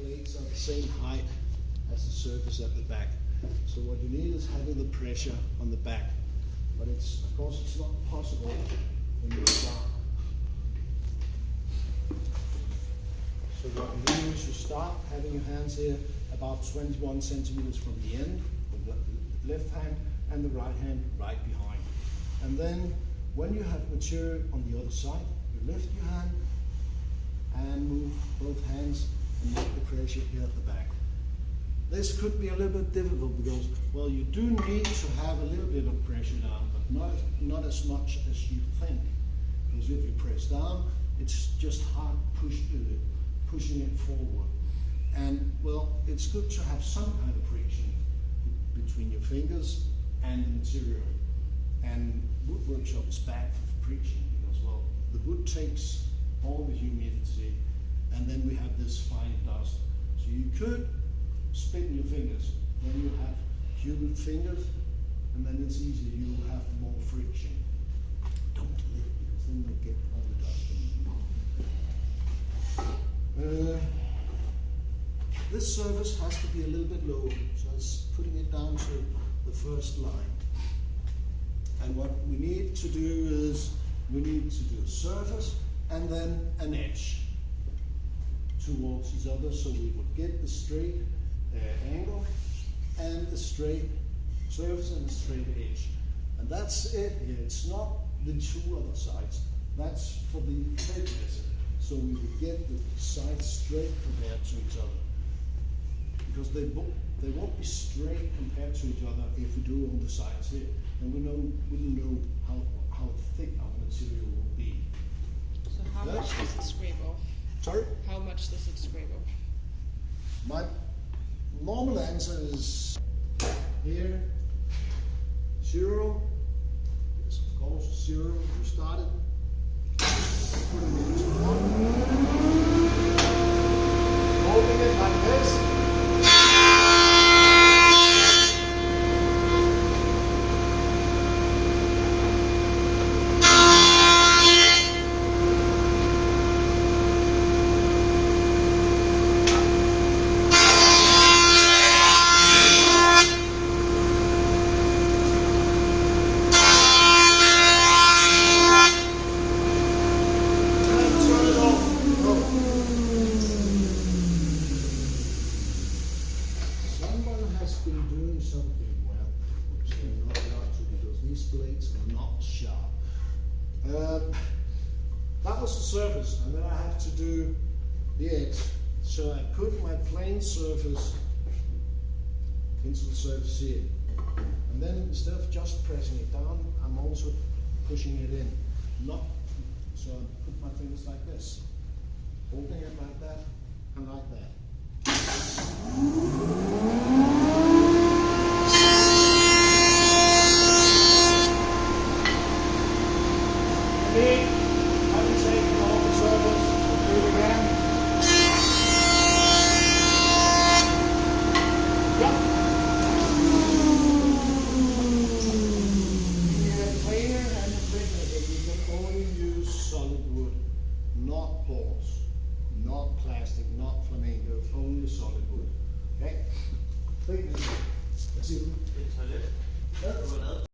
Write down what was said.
blades are the same height as the surface at the back. So what you need is having the pressure on the back. But it's, of course, it's not possible when you start. So what you do is you start having your hands here about 21 centimeters from the end, with the left hand, and the right hand right behind. And then when you have material on the other side, you lift your hand and move both hands and make the pressure here at the back. This could be a little bit difficult because, well, you do need to have a little bit of pressure down, but not as much as you think. Because if you press down, it's just hard pushing it forward. And, well, it's good to have some kind of friction between your fingers and the material. And wood workshop is bad for friction because, well, the wood takes all the humidity, and then we have this fine dust. So you could spin your fingers when you have humid fingers, and then it's easier, you have more friction. Don't lift because then you'll get all the dust. This surface has to be a little bit lower, so it's putting it down to the first line. And what we need to do is, we need to do a surface and then an edge towards each other, so we would get the straight angle and the straight surface and the straight edge. And that's it here. It's not the two other sides. That's for the thickness. So we would get the sides straight compared to each other. Because they won't be straight compared to each other if we do on the sides here. And we wouldn't know how thick our material will be. So how much does it scrape off? Sorry? How much does it scrape off? My normal answer is here, 0. Yes, of course, 0. You started. Put it into 1. Holding it like this. Been doing something well, which they're not allowed to because these blades are not sharp. That was the surface, and then I have to do the edge. So I put my plane surface into the surface here. And then instead of just pressing it down, I'm also pushing it in. So I put my fingers like this, holding it like that and like that.